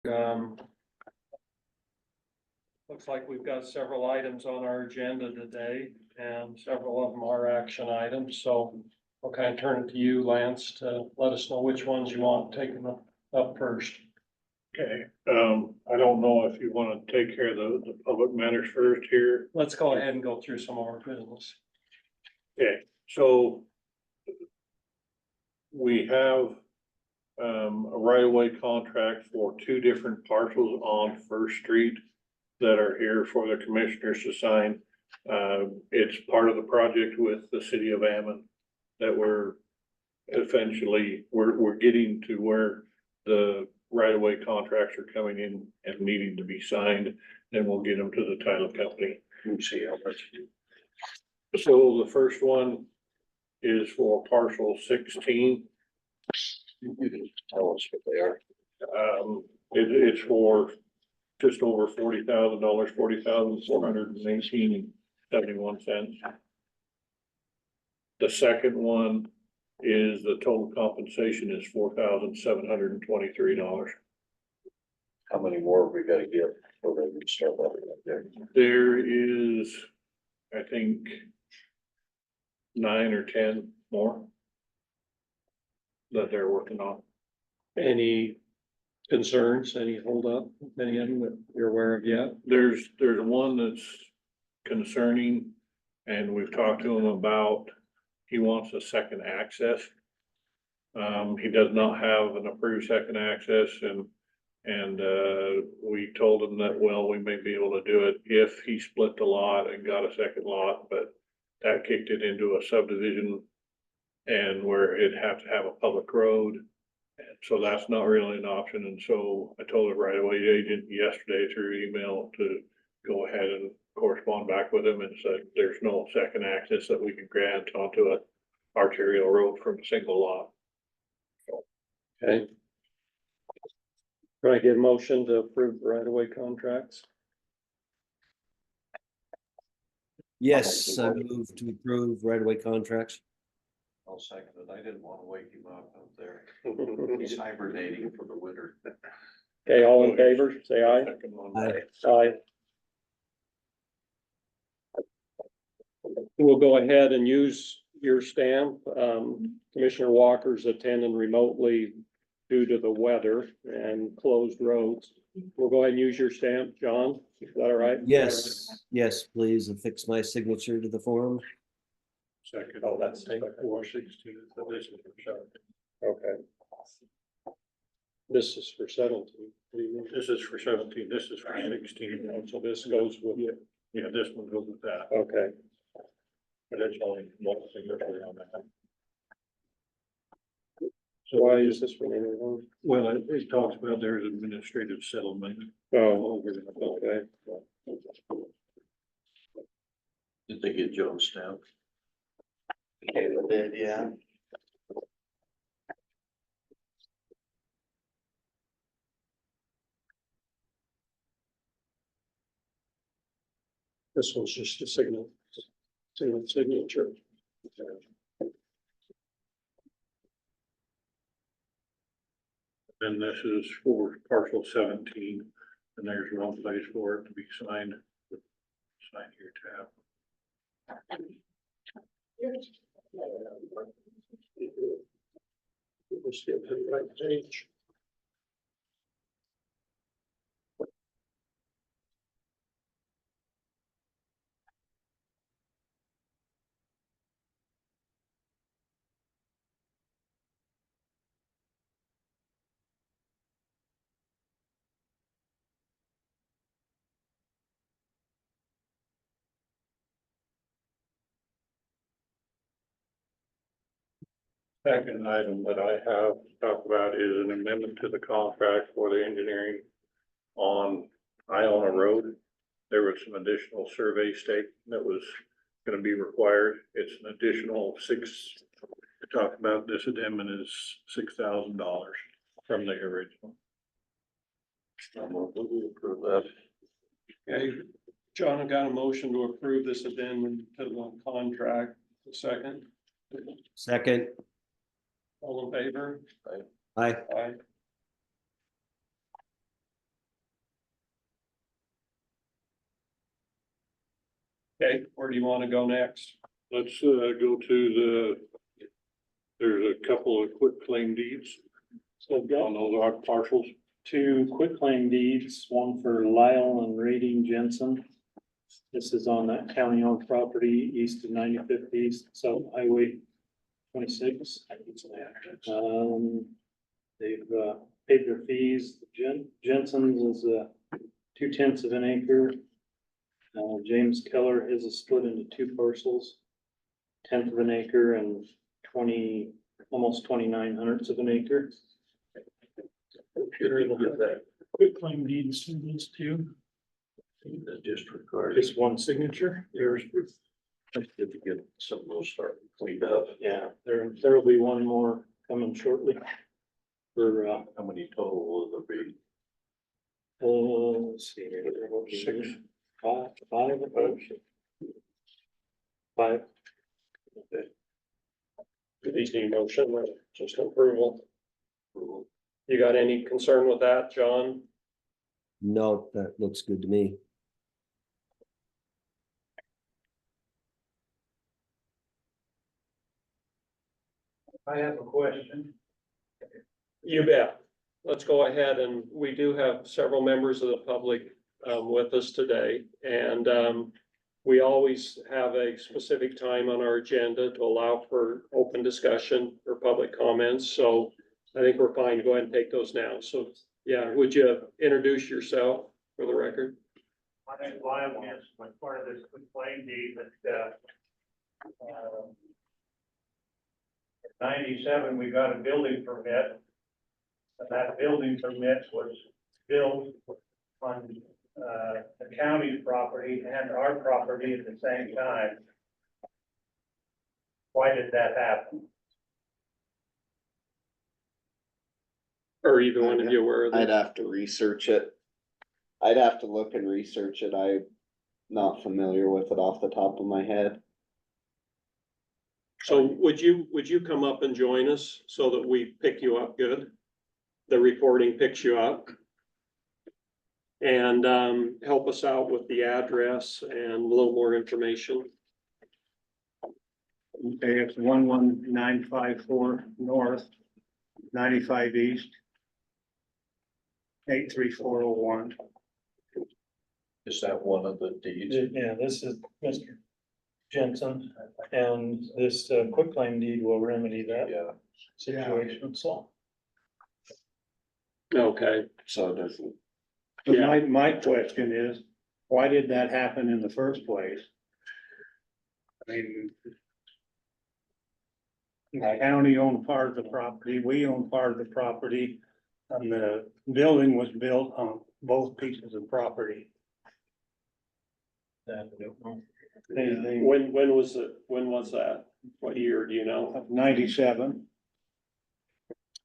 Um, looks like we've got several items on our agenda today, and several of them are action items, so I'll kind of turn it to you, Lance, to let us know which ones you want taken up first. Okay, I don't know if you wanna take care of the public matters first here. Let's go ahead and go through some of our business. Okay, so we have a right-of-way contract for two different parcels on First Street that are here for the commissioners to sign. It's part of the project with the city of Ammon that we're getting to where the right-of-way contracts are coming in and needing to be signed, then we'll get them to the title company. Let me see how much. So the first one is for parcel 16. You can tell us what they are. It's for just over $40,000, $40,418.71. The second one is the total compensation is $4,723. How many more have we gotta get before they can start up there? There is, I think, 9 or 10 more that they're working on. Any concerns, any holdup, any of them that you're aware of yet? There's one that's concerning, and we've talked to him about, he wants a second access. He does not have an approved second access, and we told him that, well, we may be able to do it if he split the lot and got a second lot, but that kicked it into a subdivision and where it'd have to have a public road. And so that's not really an option. And so I told the right away agent yesterday through email to go ahead and correspond back with him and say, there's no second access that we can grant onto an arterial road from a single lot. Okay. Can I get a motion to approve the right-of-way contracts? Yes, I move to approve right-of-way contracts. I'll second it. I didn't wanna wake him up out there. He's hibernating for the winter. Okay, all in favor, say aye. Second one. Aye. Aye. We'll go ahead and use your stamp. Commissioner Walker's attending remotely due to the weather and closed roads. We'll go ahead and use your stamp, John. Is that all right? Yes, please affix my signature to the form. Second. Oh, that's taken. 416. So this is for 17. Okay. This is for 17. What do you mean? This is for 17. This is for 16. So this goes with, Yeah, this one goes with that, okay. but it's only one signature on that. So why is this one in there? Well, it talks about there's administrative settlement. Oh, Over the- okay. Did they get Joe's stamp? Kayla did, yeah. This one's just a signature. And this is for parcel 17, and there's one place for it to be signed. Sign here tab. Let's get to the right page. Second item that I have to talk about is an amendment to the contract for the engineering on Iona Road. There was some additional survey stake that was gonna be required. It's an additional to talk about this amendment is $6,000 from the original. We approve that. Okay, John, I've got a motion to approve this addendum to the contract. A second, Second, all in favor? aye. Aye. Okay, where do you want to go next? Let's, go to there's a couple of quick claim deeds So I've got on those parcels. two quitclaim deeds, one for Lyle and Rating Jensen. This is on that county owned property east of 95th East, South Highway 26. They've paid their fees. Jensen's is 2/10 of an acre. James Keller is a split into two parcels, 1/10 of an acre and 20, almost 29/100 of an acre. Look at that. Quitclaim deeds to these two. The district card. Just one signature. There's, It's good to get some of those started cleaned up. yeah, there will be one more coming shortly. For, How many total will there be? let's see. Six. Five. Do these need motion or just approval? You got any concern with that, John? No, that looks good to me. I have a question. You bet. Let's go ahead, and we do have several members of the public with us today. And we always have a specific time on our agenda to allow for open discussion or public comments. So I think we're fine to go ahead and take those now. So yeah, would you introduce yourself for the record? My name is Lyle Jensen, I'm part of this claim deed that, in 97, we got a building permit. And that building permit was built on, the county's property and our property at the same time. Why did that happen? Or either one of you aware of I'd that? have to research it. I'd have to look and research it. I'm not familiar with it off the top of my head. So would you come up and join us so that we pick you up good? The recording picks you up. And help us out with the address and a little more information. Okay, it's 11954 north, 95 east. 83401. Is that one of the deeds? Yeah, this is Mr. Jensen, and this quitclaim deed will remedy that Yeah. situation, so. Okay, So it doesn't, But Yeah. my question is, why did that happen in the first place? I mean, the county owned part of the property, we own part of the property, and the building was built on both pieces of property. when was it, when was that? What year, do you know? 97,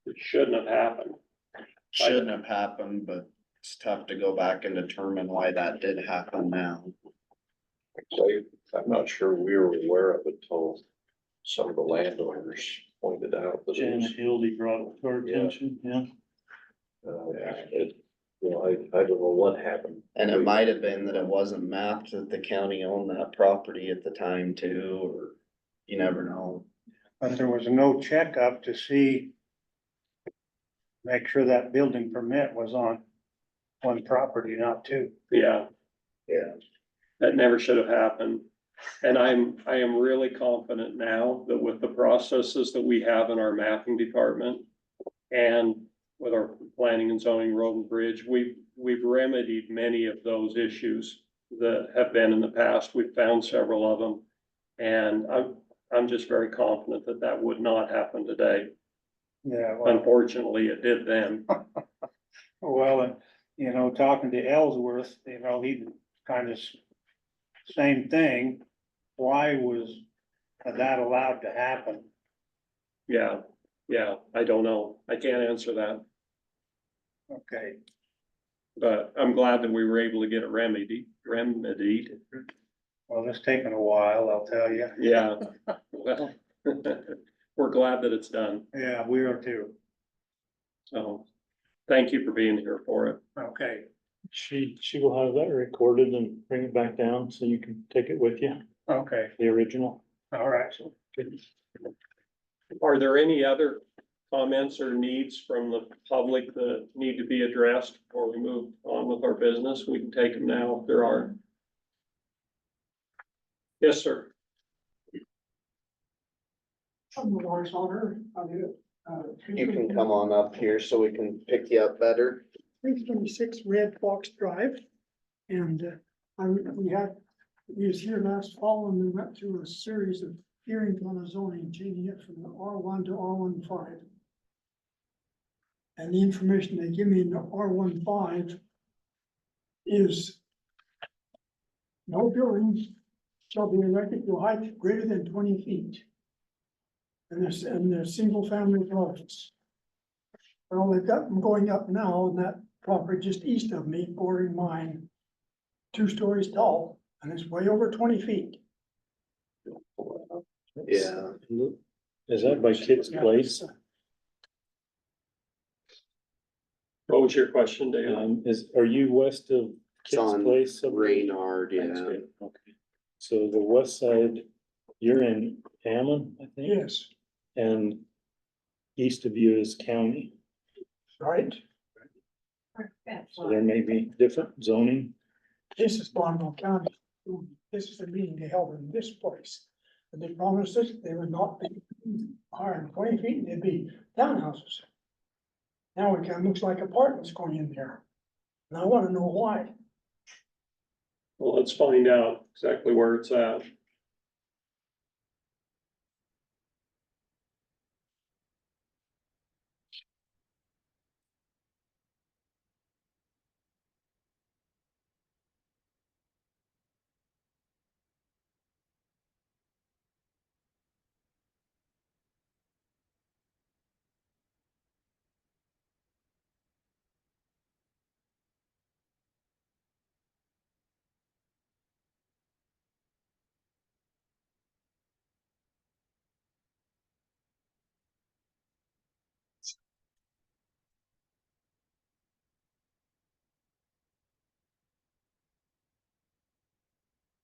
It shouldn't have happened. shouldn't have happened, but it's tough to go back and determine why that did happen now. So I'm not sure we were aware of it until some of the landowners pointed out that it Janet was. Hildy brought it to our attention, yeah. I don't know what happened. And it might have been that it wasn't mapped that the county owned that property at the time too, or you never know. but there was no checkup to see, make sure that building permit was on one property, not two. Yeah, Yeah. that never should have happened. And I am really confident now that with the processes that we have in our mapping department and with our planning and zoning, road and bridge, we've remedied many of those issues that have been in the past. We've found several of them. And I'm just very confident that that would not happen today. Yeah, well, Unfortunately, it did then. well, you know, talking to Ellsworth, you know, he kind of same thing. Why was that allowed to happen? Yeah, I don't know. I can't answer that, Okay, but I'm glad that we were able to get it remedied. well, it's taken a while, I'll tell you. Yeah, well, we're glad that it's done. Yeah, we are too. So thank you for being here for it. Okay, She will have that recorded and bring it back down so you can take it with you, Okay, the original. all right. Are there any other comments or needs from the public that need to be addressed before we move on with our business? We can take them now if there are. Yes, sir. I'm the Lars Zohner. You can come on up here so we can pick you up better. 326 Red Fox Drive. And we was here last fall and we went through a series of hearings on the zoning, changing it from the R1 to R15. And the information they give me in the R15 is no buildings shall be erected to a height greater than 20 feet. And there's single family dwellings. Well, they've got them going up now in that property just east of me, bordering mine, 2 stories tall, and it's way over 20 feet. Yeah. Is that by Kit's Place? What was your question, Dave? Are you west of It's Kit's on Place? Reynard, yeah. Okay. So the west side, you're in Hammond, I think? Yes, And east of you is county, right? so there may be different zoning. This is Bonneville County. This is the meeting they held in this place. And they promised us they would not be higher than 20 feet, and they'd be townhouses. Now it kind of looks like apartments going in there. And I want to know why. Well, let's find out exactly where it's at.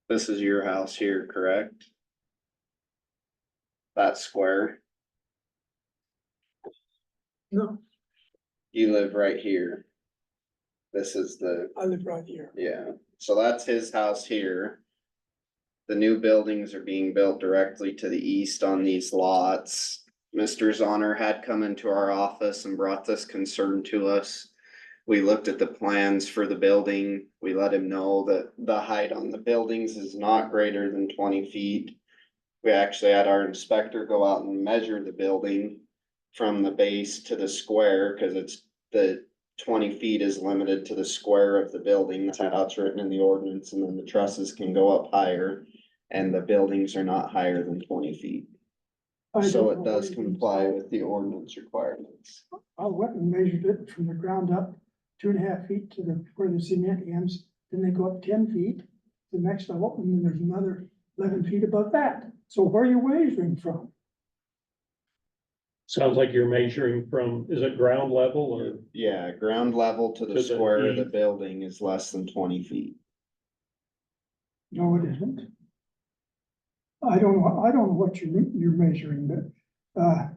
This is your house here, correct? That square, No, you live right here. This is I live right here. yeah, so that's his house here. The new buildings are being built directly to the east on these lots. Mr. Zohner had come into our office and brought this concern to us. We looked at the plans for the building. We let him know that the height on the buildings is not greater than 20 feet. We actually had our inspector go out and measure the building from the base to the square, because it's the 20 feet is limited to the square of the building. That's how it's written in the ordinance, and then the trusses can go up higher. And the buildings are not higher than 20 feet. I So don't it know does what it means. comply with the ordinance requirements. I went and measured it from the ground up, 2.5 feet to where the cement ends. Then they go up 10 feet, the next level, and then there's another 11 feet above that. So where are you measuring from? Sounds like you're measuring from, is it ground level or? Yeah, ground level to To the the square of the east. building is less than 20 feet. No, it isn't. I don't know what you're measuring, but,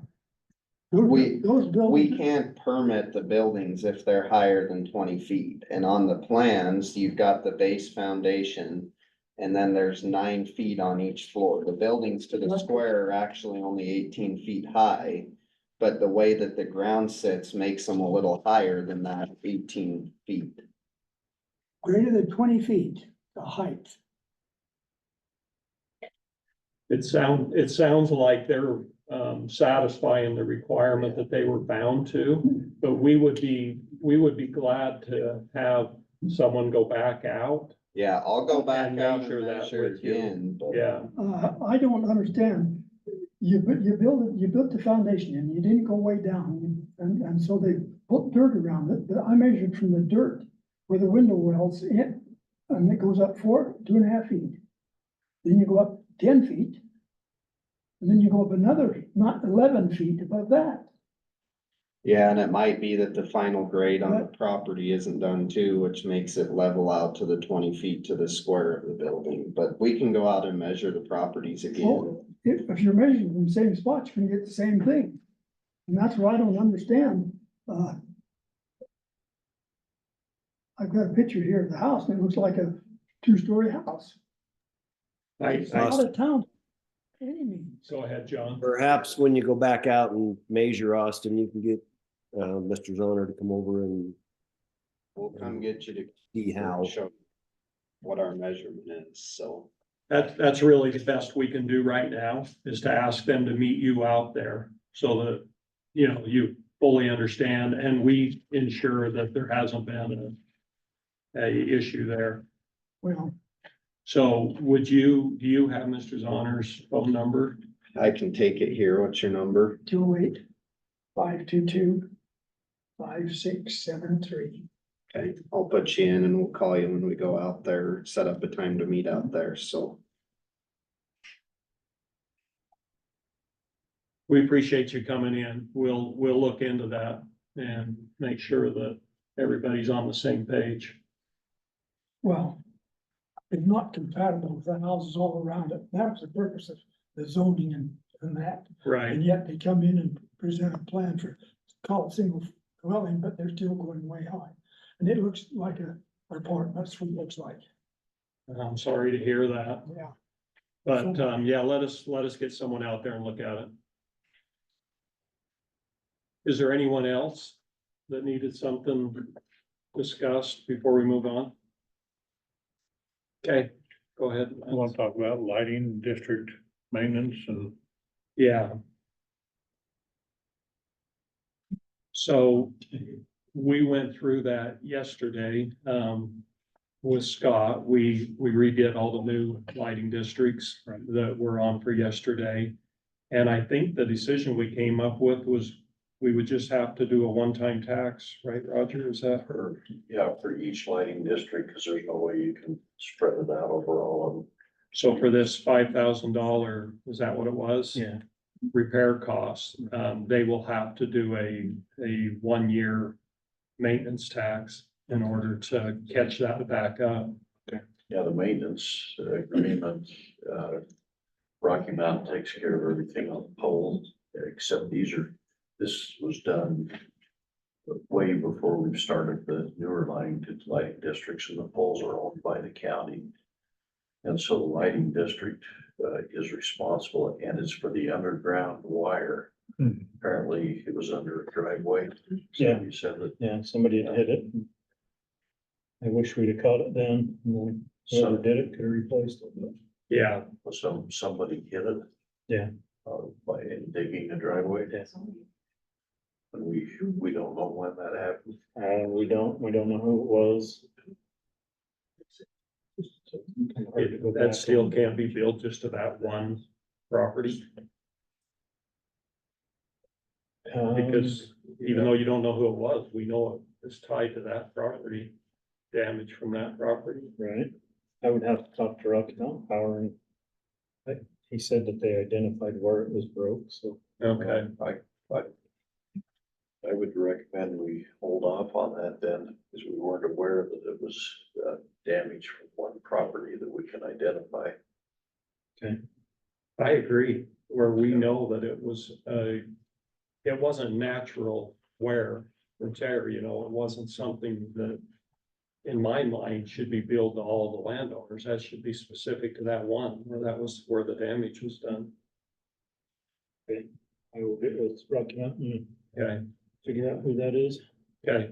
We- those We buildings, can't permit the buildings if they're higher than 20 feet. And on the plans, you've got the base foundation. And then there's 9 feet on each floor. The buildings to the square are actually only 18 feet high. But the way that the ground sits makes them a little higher than that 18 feet. greater than 20 feet, the height. It sounds like they're satisfying the requirement that they were bound to, but we would be glad to have someone go back out. Yeah, I'll go back And out measure and that measure with you. again, but Yeah, I don't understand. You built the foundation and you didn't go way down, and so they put dirt around it, but I measured from the dirt where the window wells in, and it goes up 2.5 feet. Then you go up 10 feet. And then you go up another, not 11 feet above that. Yeah, and it might be that the final grade on the property isn't done too, which makes it level out to the 20 feet to the square of the building, but we can go out and measure the properties again. Well, if you're measuring from the same spot, you can get the same thing. And that's what I don't understand. I've got a picture here of the house and it looks like a two-story house. It's not a town. by Any means. Go ahead, John. Perhaps when you go back out and measure, Austin, you can get Mr. Zohner to come over and We'll come get you to see how. show what our measurement is, so. That's really the best we can do right now, is to ask them to meet you out there so that, you know, you fully understand and we ensure that there hasn't been a issue there. Well, So do you have Mr. Zohner's phone number? I can take it here. What's your number? 208-522-5673. Okay, I'll put you in and we'll call you when we go out there, set up a time to meet out there, so. We appreciate you coming in. We'll look into that and make sure that everybody's on the same page. Well, it's not compatible with the houses all around it. That was the purpose of the zoning and that. Right. And yet they come in and present a plan for, call it single dwelling, but they're still going way high. And it looks like a apartment, that's what it looks like. I'm sorry to hear that, Yeah. but yeah, let us get someone out there and look at it. Is there anyone else that needed something discussed before we move on? Okay, go ahead. I want to talk about lighting, district maintenance and Yeah. So we went through that yesterday, with Scott. We redid all the new lighting districts that were on for yesterday. And I think the decision we came up with was we would just have to do a one-time tax, right, Roger? Is that? For each lighting district, because there's no way you can spread it out over all of them. So for this $5,000, is that what it was? Yeah. Repair costs, they will have to do a 1-year maintenance tax in order to catch that back up. Yeah, the maintenance agreement, Rocky Mountain takes care of everything on the pole, except this was done way before we started the newer lighting districts, and the poles are owned by the county. And so the lighting district is responsible, and it's for the underground wire. Apparently it was under a driveway. Yeah. You said that Yeah, somebody had hit it. I wish we'd have caught it then, and then whoever did it could have replaced it, but Yeah, somebody hit it. Yeah. By digging a driveway. Yeah. And we don't know when that happened. we don't know who it was. Hard to go back that still and- can't be built just to that one property, because even though you don't know who it was, we know it is tied to that property, damage from that property. Right, I would have to talk to Rocky Mountain Power and he said that they identified where it was broke, so. Okay, I would recommend we hold off on that then, because we weren't aware that it was damage from one property that we can identify. I agree, where we know that it wasn't natural wear or tear, you know, it wasn't something that in my mind should be billed to all the landowners. That should be specific to that one, where that was where the damage was done. I will get with Rocky Mountain Okay, and figure out who that is. okay,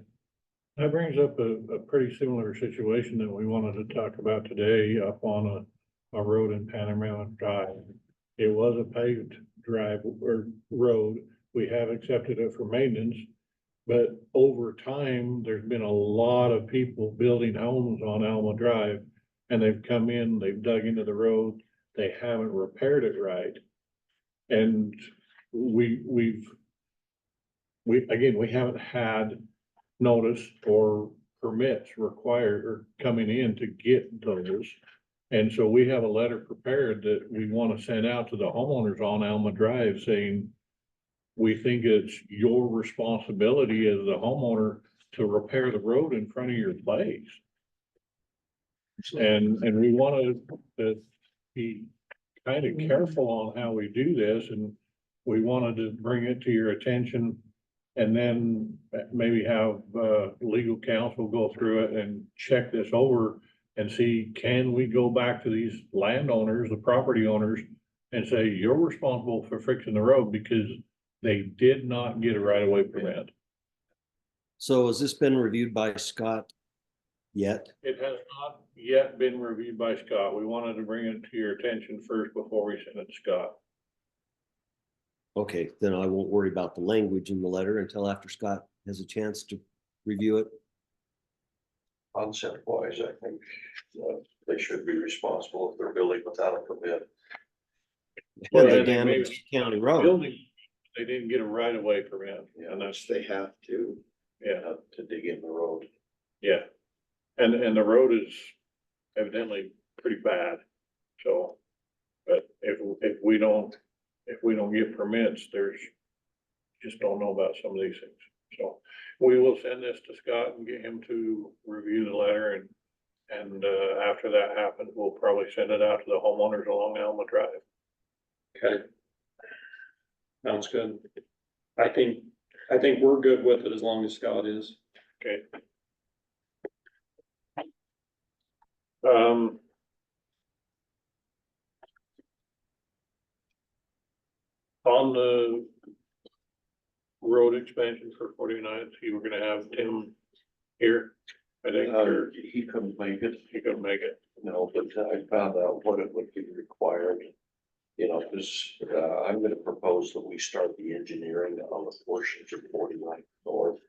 that brings up a pretty similar situation that we wanted to talk about today up on a road in Panorama Drive. It was a paved drive or road. We have accepted it for maintenance. But over time, there's been a lot of people building homes on Alma Drive. And they've come in, they've dug into the road, they haven't repaired it right. And we haven't had notice or permits required or coming in to get those. And so we have a letter prepared that we want to send out to the homeowners on Alma Drive saying, we think it's your responsibility as the homeowner to repair the road in front of your place. And we wanna to be kind of careful on how we do this, and we wanted to bring it to your attention. And then maybe have, legal counsel go through it and check this over and see, can we go back to these landowners, the property owners, and say, you're responsible for fixing the road because they did not get a right of way permit. So has this been reviewed by Scott yet? It has not yet been reviewed by Scott. We wanted to bring it to your attention first before we send it to Scott. Okay, then I won't worry about the language in the letter until after Scott has a chance to review it. Concept wise, I think they should be responsible if they're building without a permit. Well, And they and they may- damaged county road. Building, they didn't get a right of way permit, Yeah, and that's, They have to. yeah, to dig in the road. yeah. And the road is evidently pretty bad, so. But if we don't get permits, there's, just don't know about some of these things. So we will send this to Scott and get him to review the letter, and after that happens, we'll probably send it out to the homeowners along Alma Drive. Okay. Sounds good. I think we're good with it as long as Scott is. Okay. On the road expansion for 49th, you were gonna have Tim here, I think, or He couldn't make it, he couldn't make it. but I found out what it would be required. Because I'm gonna propose that we start the engineering on the portions of 49th North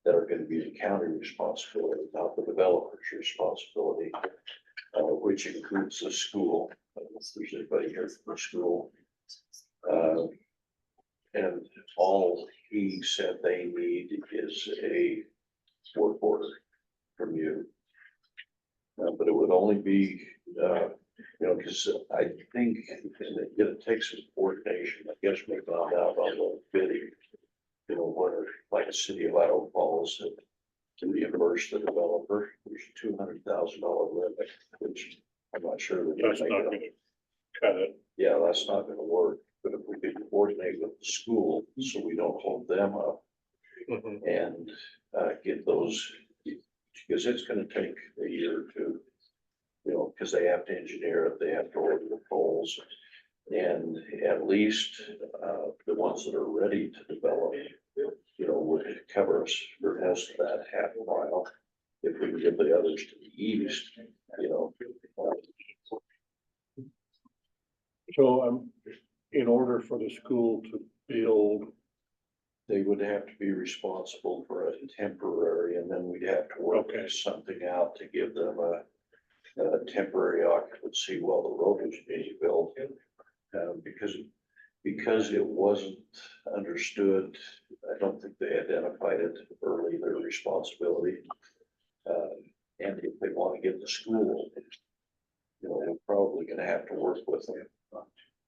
that are gonna be the county responsibility, not the developer's responsibility, which includes the school. I don't know if there's anybody here from the school. And all he said they need is a work order from you. But it would only be, because I think it takes some coordination. I guess we found out on the bidding, where like the city of Idaho Falls to reimburse the developer, there's $200,000 limit, which I'm not sure that. That's not gonna cut it. Yeah, that's not gonna work, but if we could coordinate with the school, so we don't hold them up Mhm. and get those, because it's gonna take a year or two. Because they have to engineer it, they have to order the poles. And at least the ones that are ready to develop, would cover us for the rest of that half mile. If we can get the others to the east, So, in order for the school to build, they would have to be responsible for a temporary, and then we'd have to work Okay. something out to give them a temporary occupancy while the road was being built. Because it wasn't understood, I don't think they identified it early, their responsibility. And if they want to get the school, we're probably gonna have to work with them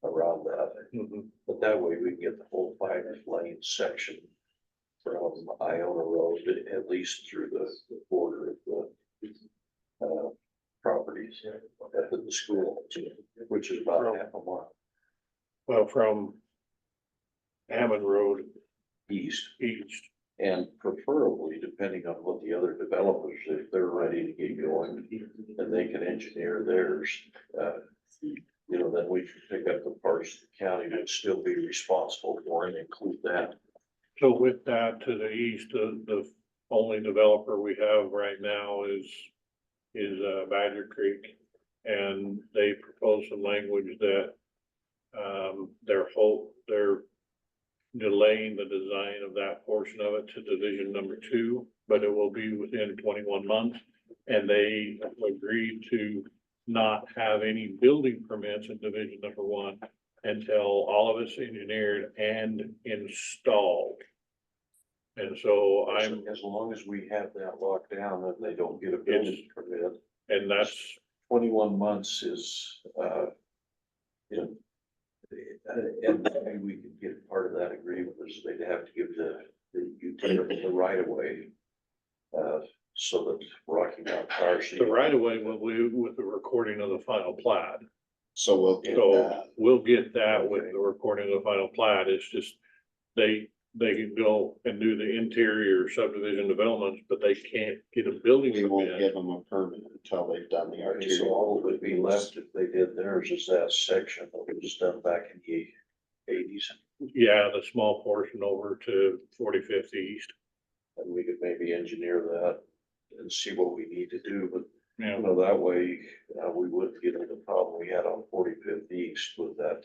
around that. Mhm. But that way we can get the whole 5-lane section from Iona Road, at least through the border of the properties at the school, which is about half a mile well, from Hammond Road east. east. And preferably, depending on what the other developers, if they're ready to get going, and they can engineer theirs, then we can pick up the parts the county would still be responsible for and include that. So with that to the east, the only developer we have right now is Badger Creek. And they proposed some language that, they're delaying the design of that portion of it to division number 2, but it will be within 21 months. And they agreed to not have any building permits in division number 1 until all of it's engineered and installed. And so As long as we have that locked down, then they don't get a building permit. and that's, 21 months is, and maybe we can get part of that agreement is they they'd have to give the utility the right of way. So that Rocky Mountain Power. The right of way will be with the recording of the final plat. So we'll get So that. we'll get that with the recording of the final plat. It's just, they can go and do the interior subdivision developments, but they can't get a building We won't permit. give them a permit until they've done the Okay, so arterial. all that would be left if they did theirs is that section that was done back in the eighties. Yeah, the small portion over to 45th East. And we could maybe engineer that and see what we need to do, but Yeah, you know, that way, we wouldn't get into the problem we had on 45th East with that.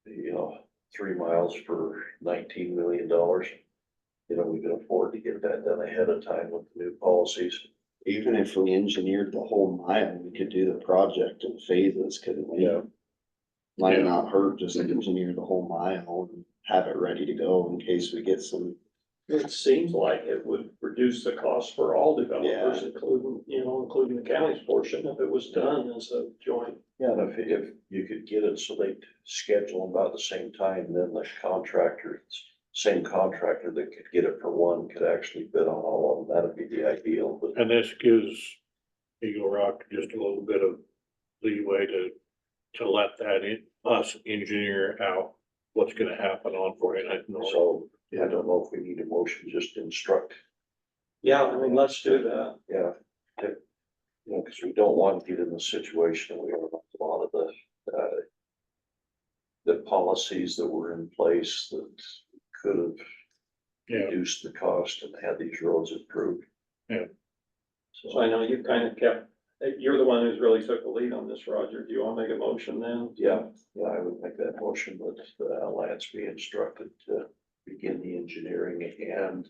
You know, 3 miles for $19 million. You know, we can afford to get that done ahead of time with the new policies. Even if we engineered the whole mile, we could do the project in phases, couldn't we? Yeah. Might Yeah. not hurt, just engineer the whole mile and have it ready to go in case we get some. It seems like it would reduce the cost for all developers, Yeah. including the county's portion, if it was done as a joint. Yeah, and if you could get it so they schedule about the same time, then the contractor, same contractor that could get it for one could actually bid on all of them. That'd be the ideal, but and this gives Eagle Rock just a little bit of leeway to let that us engineer out what's gonna happen on 49th North. so, yeah, I don't know if we need a motion just to instruct. Yeah, I mean, let's do that. Yeah, you know, because we don't want to get in the situation we are with a lot of the policies that were in place that could have Yeah, reduced the cost and had these roads improved. Yeah. So I know you've kind of you're the one who's really took the lead on this, Roger. Do you want to make a motion then? Yeah, I would make that motion that Lance be instructed to begin the engineering and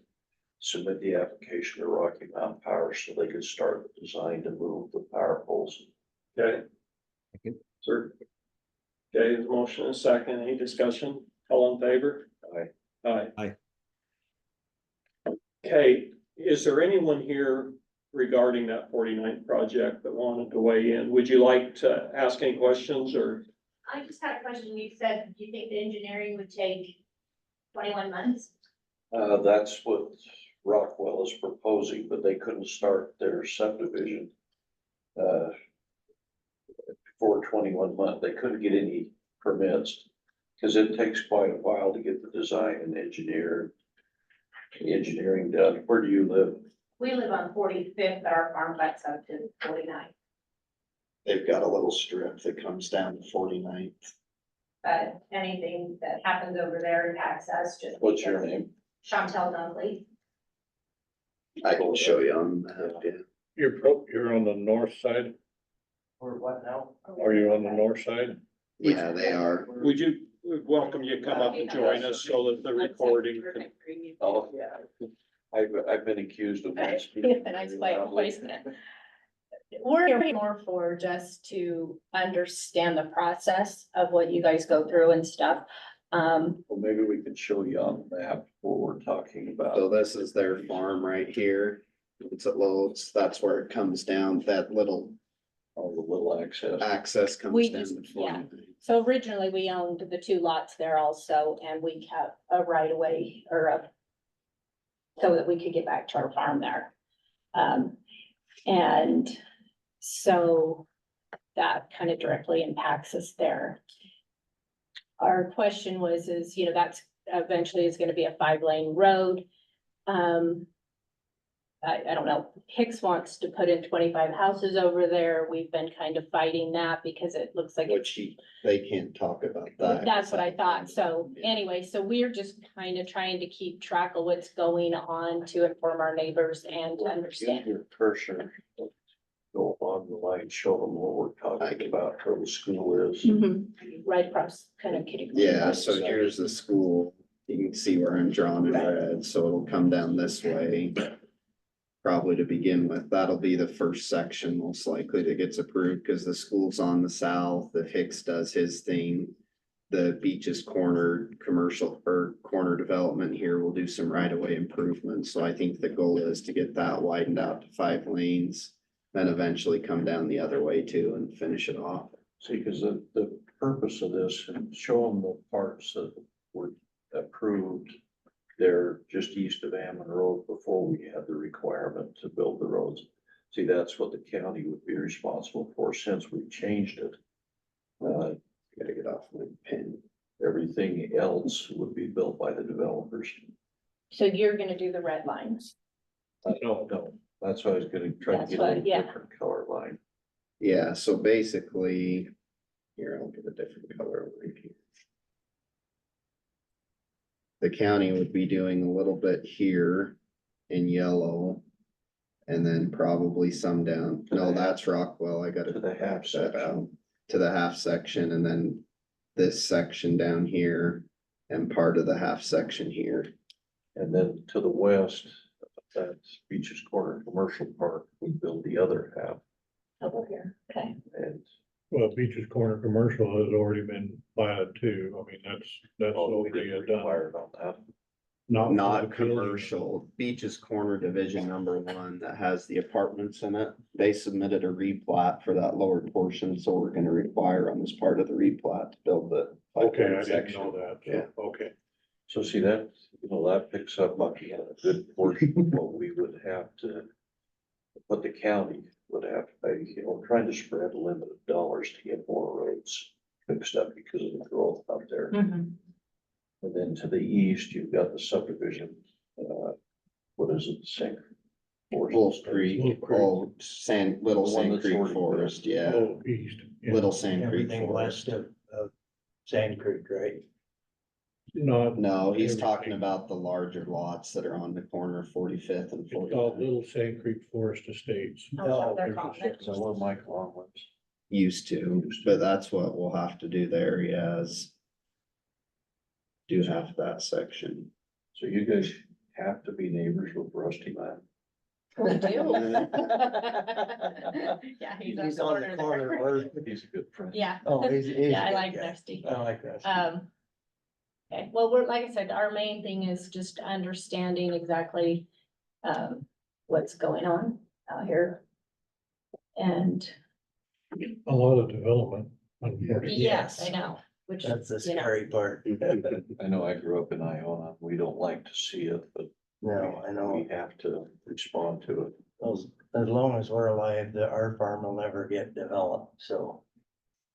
submit the application to Rocky Mountain Power so they could start the design to move the power poles. Okay. Sir. Okay, the motion is second. Any discussion? All in favor? Aye. Aye. Aye. Okay, is there anyone here regarding that 49th project that wanted to weigh in? Would you like to ask any questions or? I just had a question. You said, do you think the engineering would take 21 months? That's what Rockwell is proposing, but they couldn't start their subdivision before 21 months. They couldn't get any permits because it takes quite a while to get the design and engineering done. Where do you live? We live on 45th, but our farm backs up to 49th. They've got a little strip that comes down to 49th. But anything that happens over there impacts us just. What's your because- name? Chantel Dunkley. I can show you on the map, yeah. you're on the north side? Or what now? Are you on the north side? Yeah, they are. Would you, we'd welcome you to come up and join us so that the recording can. Oh, I've been accused of not speaking. Nice quiet voice there. We're here more for just to understand the process of what you guys go through and stuff. Well, maybe we could show you on the map what we're talking about. So this is their farm right here. It's at Lowell's. That's where it comes down. That little All the little access. access comes We down just- to yeah. 49th. So originally we owned the 2 lots there also, and we have a right of way or so that we could get back to our farm there. And so that kind of directly impacts us there. Our question was, that's eventually is gonna be a 5-lane road. I don't know, Hicks wants to put in 25 houses over there. We've been kind of fighting that because it looks like. Which they can't talk about that. That's what I thought. So anyway, so we're just kind of trying to keep track of what's going on to inform our neighbors and to understand. Your cursor, go along the line, show them what we're talking about, where the school is. Right across kind of kitty. Yeah, so here's the school. You can see where I'm drawing in red, so it'll come down this way. Probably to begin with, that'll be the first section most likely that gets approved because the school's on the south, the Hicks does his thing. The Beaches Corner commercial or corner development here will do some right of way improvements. So I think the goal is to get that widened out to 5 lanes. Then eventually come down the other way too and finish it off. See, because the purpose of this, and show them the parts that were approved there just east of Ammon Road before we had the requirement to build the roads. See, that's what the county would be responsible for since we changed it. Gotta get off my pen. Everything else would be built by the developers. So you're gonna do the red lines. No, that's why I was gonna try to That's get a what- little yeah. different color line. Yeah, so basically, here, I'll get a different color line here. The county would be doing a little bit here in yellow. And then probably some down, no, that's Rockwell, I gotta To the half back that out. section. To the half section and then this section down here and part of the half section here. And then to the west, that's Beach's Corner Commercial Park, we build the other half Over here, okay. and. Well, Beach's Corner Commercial has already been platted too. I mean, that's Oh, we already didn't done. require it on that. for the Not building. commercial, Beach's Corner Division #1 that has the apartments in it. They submitted a replat for that lower portion, so we're gonna require on this part of the replat to build the. Okay, I pipeline didn't section. know that. So, Yeah. Okay. So see that, that picks up Bucky on a good portion of what we would have to, what the county would have to pay, trying to spread a limit of dollars to get more roads fixed up because of the growth out there. Mhm. And then to the east, you've got the subdivision, what is it, Sink? Wolf Creek, Wolf Creek. oh, Little The one Sand that's Creek already Forest, yeah, Oh, east. Yeah. Little Sand Creek Everything Forest. west of Sand Creek, right? Not. No, he's everything. talking about the larger lots that are on the corner of 45th and It's called 49th. Little Sand Creek Forest Estates. Oh, so they're there's a calling it. So where Mike Long lives. Used to, but that's what we'll have to do there, yes. Do half that section. So you guys have to be neighbors with Rusty Man. We do. Yeah, He's on the corner, or, He's a good friend. Yeah. oh, he's. Yeah, I like Rusty. Rusty. I like Rusty. Okay, well, we're, like I said, our main thing is just understanding exactly, what's going on out here. And A lot of development. unfortunately. yes, I know, which, That's the you know, scary part. I know I grew up in Iona. We don't like to see it, but No, I know. we have to respond to it. As long as we're alive, our farm will never get developed, so.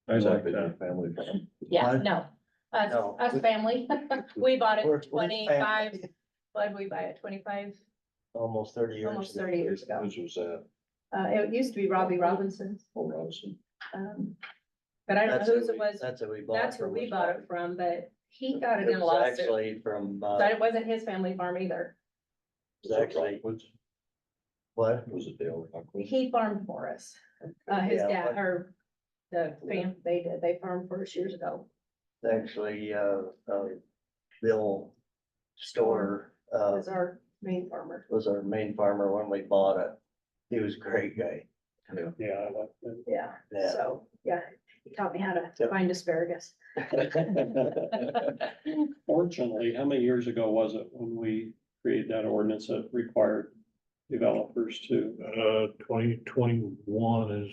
Has that been your family farm? yeah, What? no. No. Us family, we bought We're it 25, what did we buy it, 25, Almost 30 years. almost ago. 30 years ago. Whose was that? It used to be Robbie Robinson's, Oh, Robinson. but I don't That's know who whose it we- was. That's who we bought. That's who from, we was bought Robbie. it from, but he got it It in a was lawsuit. actually from, So it wasn't his family farm either. it was actually, what? Was it Dale Rockwood? He farmed for us. His Yeah, dad, what- or the fam, they farmed for us years ago. Actually, Bill Store, Was our main farmer. was our main farmer when we bought it. He was a great guy. Yeah, I like that. Yeah, Yeah. so, yeah, he taught me how to Yep. find asparagus. Fortunately, how many years ago was it when we created that ordinance that required developers to? 2021 is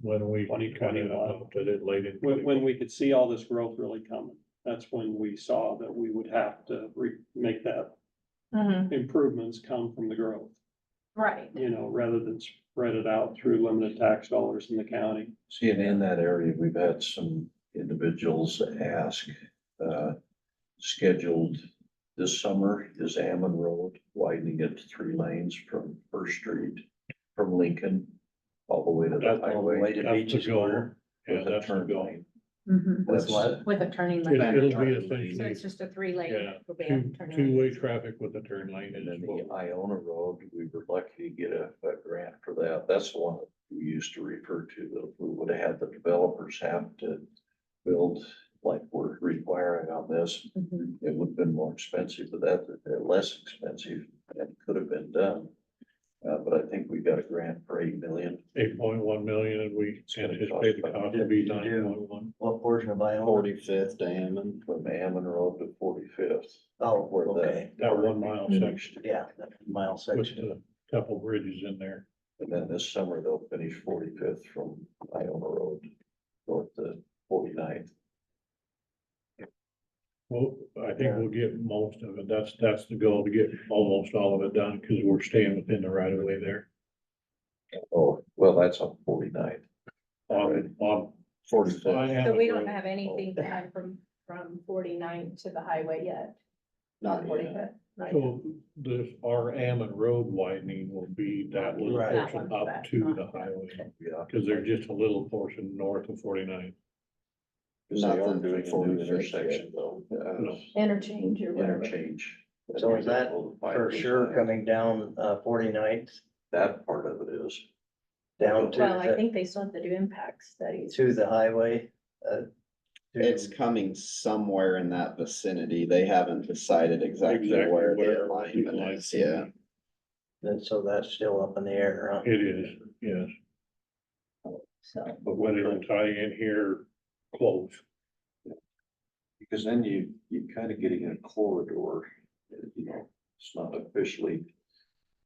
when we. 2021. Adopted it late in. When we could see all this growth really coming, that's when we saw that we would have to make that improvements come from the growth, Right, rather than spread it out through limited tax dollars in the county. See, and in that area, we've had some individuals ask, scheduled this summer is Ammon Road, widening it to 3 lanes from First Street, from Lincoln, all the way to the That's all the way highway. to That's the Beach's goal. Corner. Yeah, With a that's the turn goal. lane. mhm, With That's- what? with a turning It'll lane. be So essentially, it's just a 3-lane. yeah, will be a turning lane. two-way traffic with a turn lane And and then then the Iona Road, we were lucky to get a grant for that. That's the one that we used to refer to, that we would have had the developers have to build like we're requiring on this. Mhm. It would have been more expensive, but that, less expensive and could have been done. But I think we got a grant for 8 million. 8.1 million and we anticipate the cost to be 9.1. What portion of Iona? 45th to Ammon. From Ammon Road to 45th. Oh, Where okay. That 1 mile section Yeah, that mile with section. a couple bridges in there. And then this summer they'll finish 45th from Iona Road north to 49th. Well, I I think we'll get most of it. That's the goal, to get almost all of it done, because we're staying within the right of way there. Oh, well, that's on 49. On 45. So we don't have anything planned from 49 to the highway yet. Not Not yet. 45. right? So this, our Ammon Road widening will be that little Right. That portion one, up that, to not the highway, Yeah. because there's just a little portion north of 49. Because they Nothing aren't doing a new 45 intersection though. No. Interchange or whatever. Interchange. So is that for sure coming down 49th That part of it is. down to Well, I the, think they still have to do impact studies. to the highway? It's coming somewhere in that vicinity. They haven't decided exactly where the alignment is, yeah. And so that's still up in the air, huh? It is, yes, So, but whether it'll tie in here, close. Because then you kind of getting a corridor, you know, it's not officially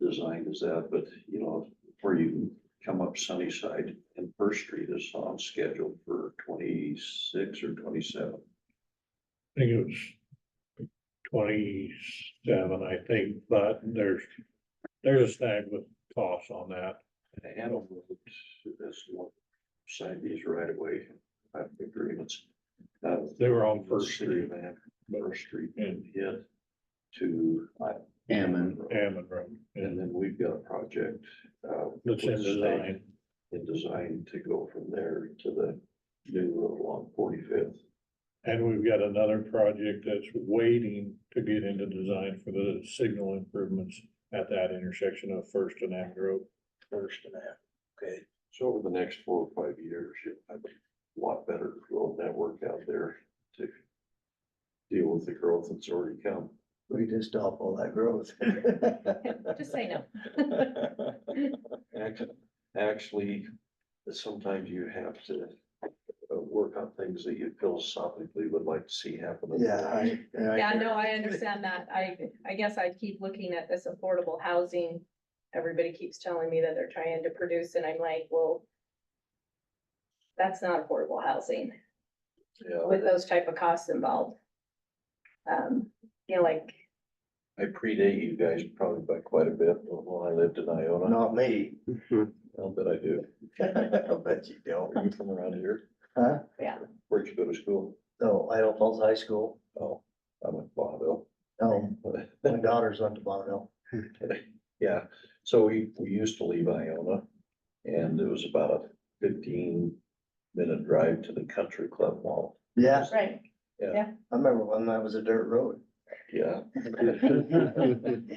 designed as that, but you know, where you come up Sunnyside and First Street is on schedule for 26 or 27. I think it was 27, I think, but there's a snag with costs on that. And Hanover, that's one side these right away, agreements. They were on First Street. Man, First Street And hit to Ammon. Ammon Road, and and then we've got a project. that's in with the state design. In design to go from there to the new road along 45th. And we've got another project that's waiting to get into design for the signal improvements at that intersection of First and Ammon Road. First and that, okay. So over the next 4 or 5 years, you'll have a lot better road network out there to deal with the growth that's already come. We just stop all that growth. just say no. Actually, sometimes you have to work on things that you philosophically would like to see happen. Yeah, no, I understand that. I guess I keep looking at this affordable housing. Everybody keeps telling me that they're trying to produce and I'm like, well, that's not affordable housing Yeah, with those type of costs involved. You know, like, I predate you guys probably by quite a bit when I lived in Iona. Not me. I'll bet I do. I bet you don't. Are you from around here? Huh? yeah, Where'd you go to school? No, Idaho Falls High School. Oh, I went to Bonneville. Oh, my daughter's went to Bonneville. Yeah, so we used to leave Iona and it was about a 15-minute drive to the country club mall. Yeah, right. I remember when that was a dirt road. Yeah.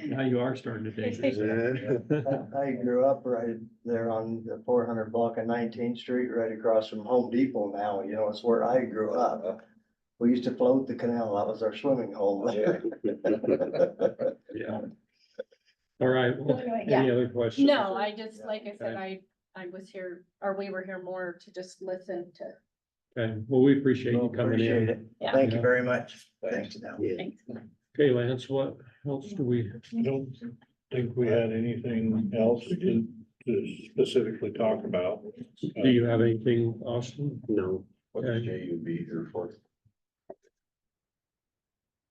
Now you are starting to dangerous. I grew up right there on the 400 block of 19th Street, right across from Home Depot now, you know, it's where I grew up. We used to float the canal, that was our swimming hole there. Yeah. All right, well, Anyway, any other questions? No, I just, like I said, Okay. I was here, or we were here more to just listen to. Okay, well, we appreciate you coming Appreciate in. it. Yeah. Thank you very much. Thanks. Thanks now. Thanks. Okay, Lance, what else do we? I don't think we had anything else to specifically talk about. Do you have anything, Austin? No. What did JUB here for?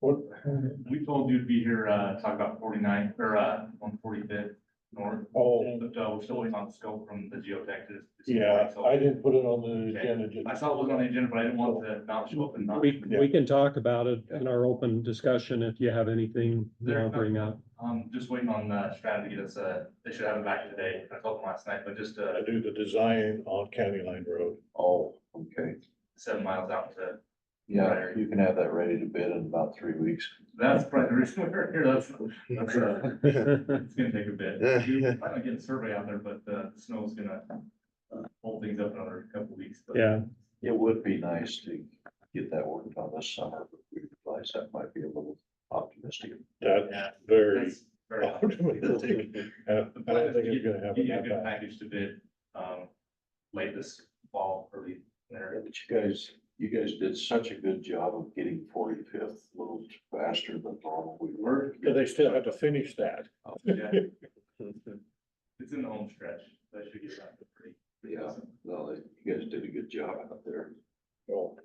What, We told you to be here, talk about 49 or 145th north. oh, But, we're still waiting on the scope from the geotech to. yeah, so- I didn't put it on the Okay. agenda. just- I saw it was on the agenda, but I didn't want to not show up and not. We can talk about it in our open discussion if you have anything you want to bring up. Just waiting on, Strat to get us, they should have it back today. I told them last night, but just, I do the design on County Line Road. Oh, okay. 7 miles out to, Yeah, you can have that ready to bid in about 3 weeks. that's probably the reason we're here. That's, it's gonna take a bit. We're finally getting a survey out there, but, the snow's gonna, hold things up another couple weeks. But Yeah, It would be nice to get that worked on this summer, but we realize that might be a little optimistic. That's Yeah, very that's very. optimistic. I don't think it's gonna happen Give you a that good fast. package to bid, late this fall, early there. But you guys did such a good job of getting 45th a little faster than normal. We were. But they still have to finish that. Yeah. It's in the home stretch, that should get wrapped up pretty. Yeah, no, you guys did a good job out there. So,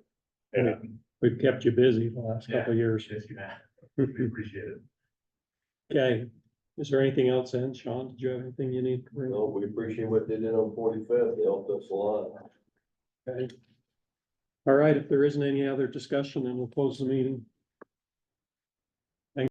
and we We've kept you busy the last couple of years. Yes, you have. We appreciate it. Okay, is there anything else then, Sean? Did you have anything you need? No, we appreciate what they did on 45th. They helped us a lot. Okay. All right, if there isn't any other discussion, then we'll close the meeting.